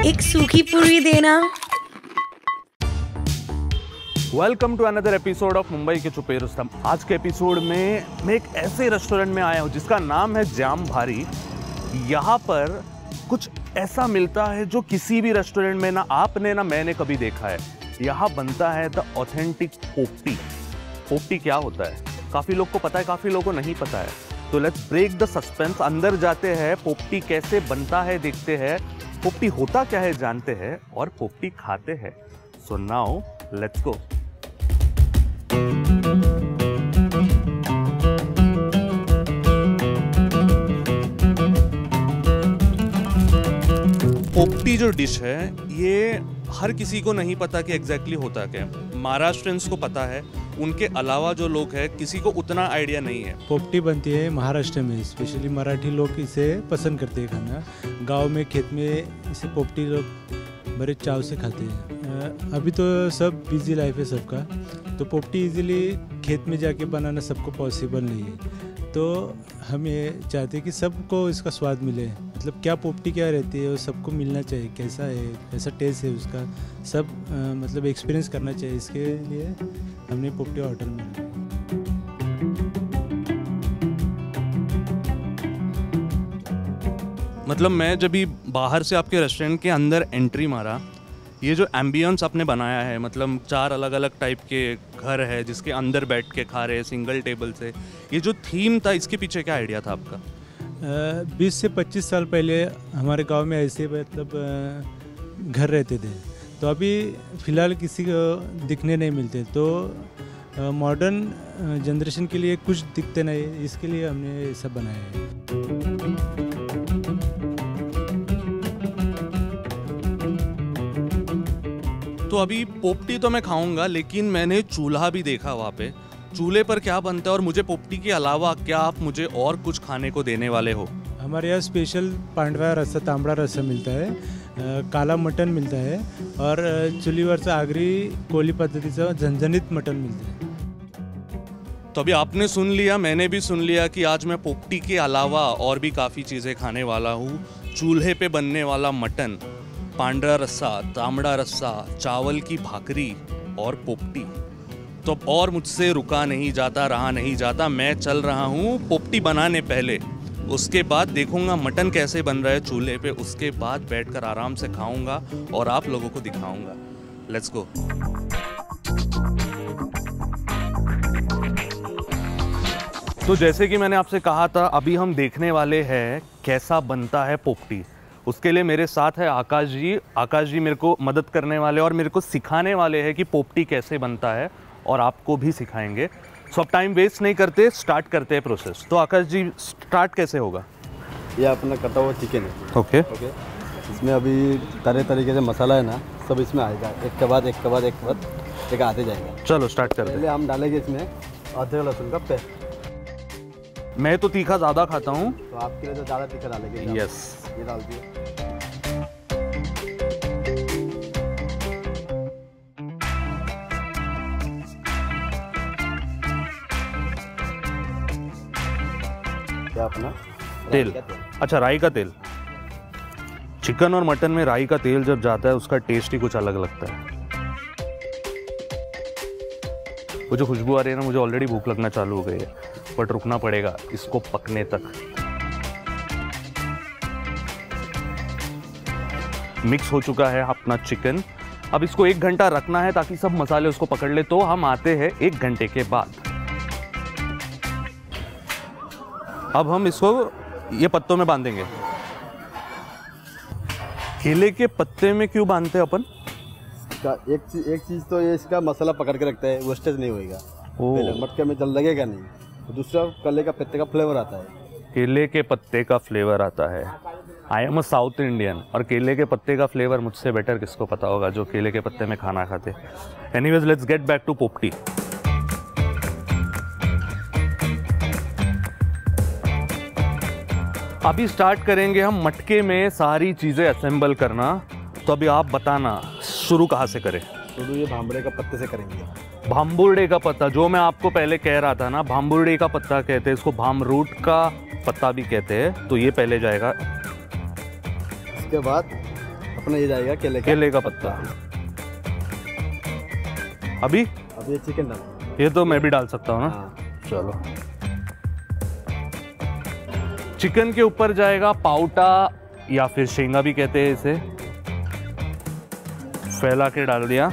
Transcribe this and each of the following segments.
एक सूखी पूरी देना। Welcome to another episode of Mumbai के छुपे रुस्तम। आज के एपिसोड में मैं एक ऐसे रेस्टोरेंट में आया हूँ जिसका नाम है जाम भारी। यहाँ पर कुछ ऐसा मिलता है जो किसी भी रेस्टोरेंट में ना आपने ना मैंने कभी देखा है। यहाँ बनता है द ऑथेंटिक पोपटी। पोपटी क्या होता है काफ़ी लोग को पता है, काफ़ी लोगों को नहीं पता है। तो लेट्स ब्रेक द सस्पेंस, अंदर जाते हैं, पोपटी कैसे बनता है देखते हैं, पोपटी होता क्या है जानते हैं और पोपटी खाते हैं। So now let's go. पोपटी जो डिश है ये हर किसी को नहीं पता कि एग्जैक्टली होता क्या है। महाराष्ट्रियंस को पता है, उनके अलावा जो लोग हैं किसी को उतना आइडिया नहीं है। पोपटी बनती है महाराष्ट्र में, स्पेशली मराठी लोग इसे पसंद करते हैं खाना। गांव में खेत में इसे पोपटी लोग बड़े चाव से खाते हैं। अभी तो सब बिजी लाइफ है सबका, तो पोपटी इजीली खेत में जाके बनाना सबको पॉसिबल नहीं है। तो हम ये चाहते हैं कि सबको इसका स्वाद मिले, मतलब क्या पोपटी क्या रहती है वो सबको मिलना चाहिए, कैसा है, कैसा टेस्ट है उसका, सब मतलब एक्सपीरियंस करना चाहिए। इसके लिए हमने पोपटी होटल में। मतलब मैं जब भी बाहर से आपके रेस्टोरेंट के अंदर एंट्री मारा, ये जो एम्बियंस आपने बनाया है, मतलब 4 अलग अलग टाइप के घर है जिसके अंदर बैठ के खा रहे हैं सिंगल टेबल से, ये जो थीम था इसके पीछे क्या आइडिया था आपका? 20 से 25 साल पहले हमारे गांव में ऐसे मतलब घर रहते थे, तो अभी फ़िलहाल किसी को दिखने नहीं मिलते। तो मॉडर्न जनरेशन के लिए कुछ दिखते नहीं, इसके लिए हमने ये सब बनाया है। तो अभी पोपटी तो मैं खाऊंगा, लेकिन मैंने चूल्हा भी देखा वहाँ पे। चूल्हे पर क्या बनता है और मुझे पोपटी के अलावा क्या आप मुझे और कुछ खाने को देने वाले हो? हमारे यहाँ स्पेशल पांढरा रस्सा, तांबडा रस्सा मिलता है, काला मटन मिलता है और चुलीवरचं आगरी कोली पद्धतीचं झणझणीत मटन मिलता है। तो अभी आपने सुन लिया, मैंने भी सुन लिया कि आज मैं पोपटी के अलावा और भी काफ़ी चीज़ें खाने वाला हूँ। चूल्हे पे बनने वाला मटन, पांढरा रस्सा, तांबड़ा रस्सा, चावल की भाकरी और पोपटी। तो अब और मुझसे रुका नहीं जाता, रहा नहीं जाता, मैं चल रहा हूँ पोपटी बनाने पहले, उसके बाद देखूंगा मटन कैसे बन रहा है चूल्हे पे, उसके बाद बैठकर आराम से खाऊंगा और आप लोगों को दिखाऊंगा। Let's go. तो जैसे कि मैंने आपसे कहा था, अभी हम देखने वाले हैं कैसा बनता है पोपटी। उसके लिए मेरे साथ है आकाश जी। आकाश जी मेरे को मदद करने वाले और मेरे को सिखाने वाले हैं कि पोपटी कैसे बनता है, और आपको भी सिखाएंगे। सो अब टाइम वेस्ट नहीं करते, स्टार्ट करते हैं प्रोसेस। तो आकाश जी स्टार्ट कैसे होगा? ये अपना कटा हुआ चिकन है। ओके। इसमें अभी तरह तरीके से मसाला है ना, सब इसमें आएगा, एक के बाद एक के बाद एक के बाद एक आते जाएगा। चलो स्टार्ट करते हैं। पहले हम डालेंगे इसमें अदरक लहसुन का पेस्ट। मैं तो तीखा ज़्यादा खाता हूँ, तो आपके लिए तो ज़्यादा तीखा डालेंगे। यस। ये डाल दिए। क्या अपना तेल? अच्छा, राई का तेल। चिकन और मटन में राई का तेल जब जाता है उसका टेस्ट ही कुछ अलग लगता है। वो जो खुशबू आ रही है ना, मुझे ऑलरेडी भूख लगना चालू हो गई है, बट रुकना पड़ेगा इसको पकने तक। मिक्स हो चुका है अपना चिकन। अब इसको 1 घंटा रखना है ताकि सब मसाले उसको पकड़ ले। तो हम आते हैं 1 घंटे के बाद। अब हम इसको ये पत्तों में बांधेंगे। केले के पत्ते में क्यों बांधते हैं अपन? एक चीज़ तो ये इसका मसाला पकड़ के रखता है, वेस्टेज नहीं होएगा। पहले मटके में जल लगेगा नहीं। तो दूसरा केले का पत्ते का फ्लेवर आता है। केले के पत्ते का फ्लेवर आता है। I am a south Indian, और केले के पत्ते का फ्लेवर मुझसे बेटर किसको पता होगा जो केले के पत्ते में खाना खाते। Anyways let's get back to popti. अभी स्टार्ट करेंगे हम मटके में सारी चीज़ें असेंबल करना। तो अभी आप बताना शुरू कहाँ से करें? शुरू ये भांबड़े का पत्ते से करेंगे। भांबुर्डे का पत्ता, जो मैं आपको पहले कह रहा था ना, भांबुर्डे का पत्ता कहते हैं इसको, भाम रूट का पत्ता भी कहते हैं। तो ये पहले जाएगा। इसके बाद अपना ये जाएगा केले का पत्ता। अभी अब ये चिकन डाल, ये तो मैं भी डाल सकता हूँ ना। हाँ। चलो, चिकन के ऊपर जाएगा पाउटा या फिर शेंगा भी कहते हैं इसे, फैला के डाल दिया।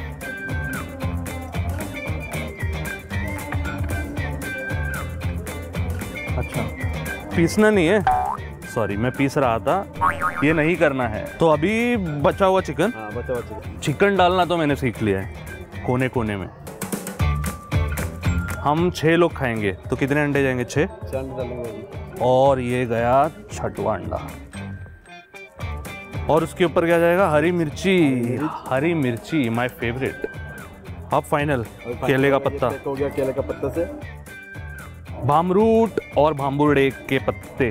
अच्छा, पीसना नहीं है, सॉरी मैं पीस रहा था, ये नहीं करना है। तो अभी बचा हुआ चिकन, हाँ बचा हुआ चिकन, चिकन डालना तो मैंने सीख लिया है कोने कोने में। हम 6 लोग खाएंगे तो कितने अंडे जाएंगे? 6 अंडे डालेंगे अभी। और ये गया 6वां अंडा। और उसके ऊपर क्या जाएगा? हरी मिर्ची। हरी मिर्ची माय फेवरेट। अब फाइनल केले का पत्ता हो गया, केले का पत्ता से भामरूट और भाम्बुड़े के पत्ते।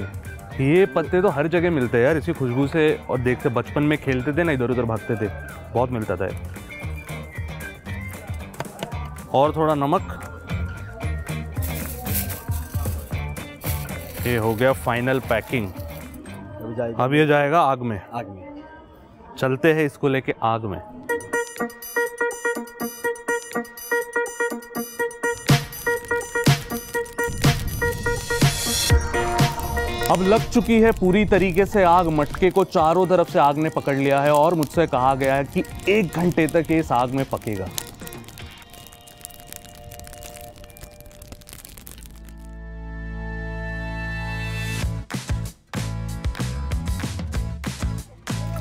ये पत्ते तो हर जगह मिलते हैं यार, इसी खुशबू से। और देखते बचपन में खेलते थे ना, इधर उधर भागते थे, बहुत मिलता था। और थोड़ा नमक। ये हो गया फाइनल पैकिंग। अब ये जाएगा आग में। आग में चलते हैं इसको लेके आग में। अब लग चुकी है पूरी तरीके से आग। मटके को चारों तरफ से आग ने पकड़ लिया है और मुझसे कहा गया है कि 1 घंटे तक ये इस आग में पकेगा।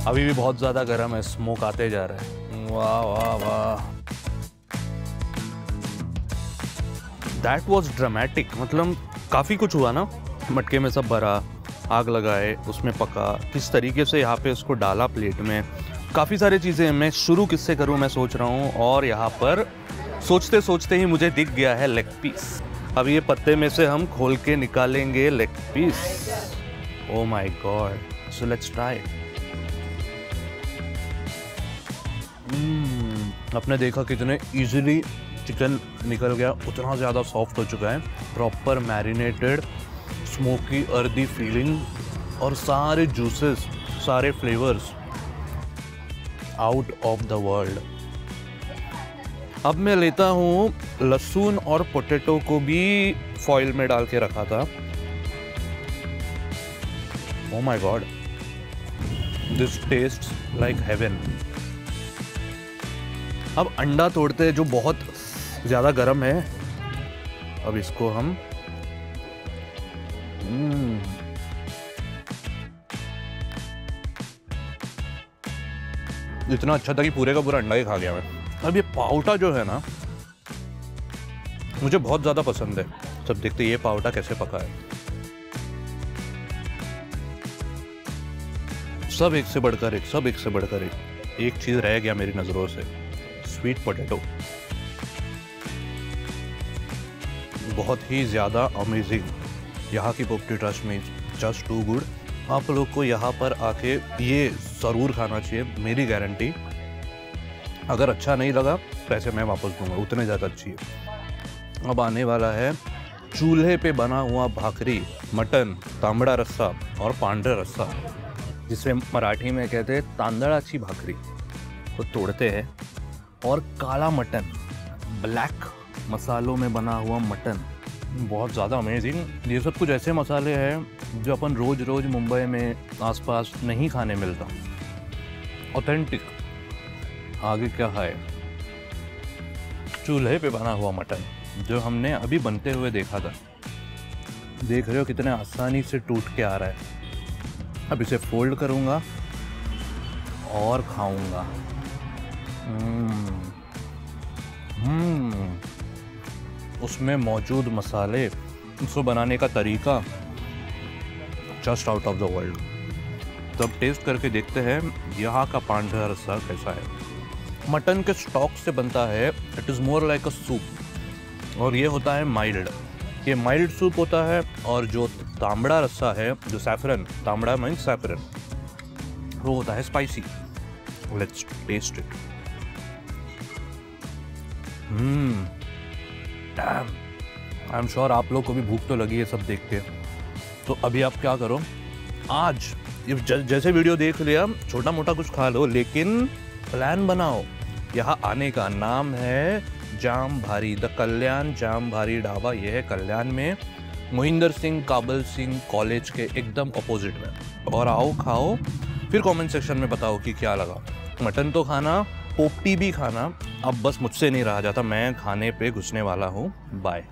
अभी भी बहुत ज्यादा गर्म है, स्मोक आते जा रहा है। वाह वाह वाह, दैट वॉज ड्रामेटिक। मतलब काफी कुछ हुआ ना, मटके में सब भरा, आग लगाए, उसमें पका, किस तरीके से यहाँ पे उसको डाला प्लेट में, काफ़ी सारी चीज़ें। मैं शुरू किससे करूँ मैं सोच रहा हूँ। और यहाँ पर सोचते सोचते ही मुझे दिख गया है लेग पीस। अब ये पत्ते में से हम खोल के निकालेंगे leg piece. Oh my god, so let's try. आपने देखा कितने इजीली चिकन निकल गया, उतना ज़्यादा सॉफ्ट हो चुका है, proper marinated, smoky earthy feeling और सारे जूसेस, सारे flavours out of the world. अब मैं लेता हूँ लहसुन और पोटैटो को भी फॉइल में डाल के रखा था। ओह my God, this tests like heaven. अब अंडा तोड़ते हैं जो बहुत ज़्यादा गर्म है। अब इसको हम इतना अच्छा था कि पूरे का पूरा अंडा ही खा गया मैं। अब ये पाउटा जो है ना, मुझे बहुत ज़्यादा पसंद है। सब देखते ये पाउटा कैसे पका है। सब एक से बढ़कर एक, सब एक से बढ़कर एक। एक चीज़ रह गया मेरी नज़रों से, स्वीट पोटैटो। बहुत ही ज़्यादा अमेजिंग। यहाँ की पोपटी ट्रस्ट में जस्ट टू गुड। आप लोग को यहाँ पर आके ये ज़रूर खाना चाहिए, मेरी गारंटी। अगर अच्छा नहीं लगा पैसे मैं वापस दूंगा, उतने ज़्यादा अच्छी है। अब आने वाला है चूल्हे पे बना हुआ भाकरी, मटन, तांबड़ा रस्सा और पांढरा रस्सा, जिसे मराठी में कहते हैं तांदळाची भाकरी। तो तोड़ते हैं। और काला मटन, ब्लैक मसालों में बना हुआ मटन, बहुत ज़्यादा अमेजिंग। ये सब कुछ ऐसे मसाले हैं जो अपन रोज़ रोज़ मुंबई में आसपास नहीं खाने मिलता, ऑथेंटिक। आगे क्या है? चूल्हे पे बना हुआ मटन जो हमने अभी बनते हुए देखा था। देख रहे हो कितने आसानी से टूट के आ रहा है। अब इसे फोल्ड करूँगा और खाऊंगा। उसमें मौजूद मसाले, उसको बनाने का तरीका just out of the world. तब टेस्ट करके देखते हैं यहाँ का पांढरा रस्सा कैसा है। मटन के स्टॉक से बनता है, it is more like a soup, और ये होता है माइल्ड। ये माइल्ड सूप होता है। और जो तांबड़ा रस्सा है, जो सैफरन, तांबड़ा मीन्स सैफरन, वो होता है spicy. Let's taste it. I am sure आप लोग को भी भूख तो लगी है सब देख के। तो अभी आप क्या करो, आज जैसे वीडियो देख लिया, छोटा मोटा कुछ खा लो, लेकिन प्लान बनाओ। यहाँ आने का नाम है जाम भारी, द कल्याण जाम भारी ढाबा। यह है कल्याण में, मोहिंदर सिंह काबल सिंह कॉलेज के एकदम अपोजिट में। और आओ खाओ, फिर कमेंट सेक्शन में बताओ कि क्या लगा। मटन तो खाना, पोपटी भी खाना। अब बस मुझसे नहीं रहा जाता, मैं खाने पे घुसने वाला हूँ। बाय।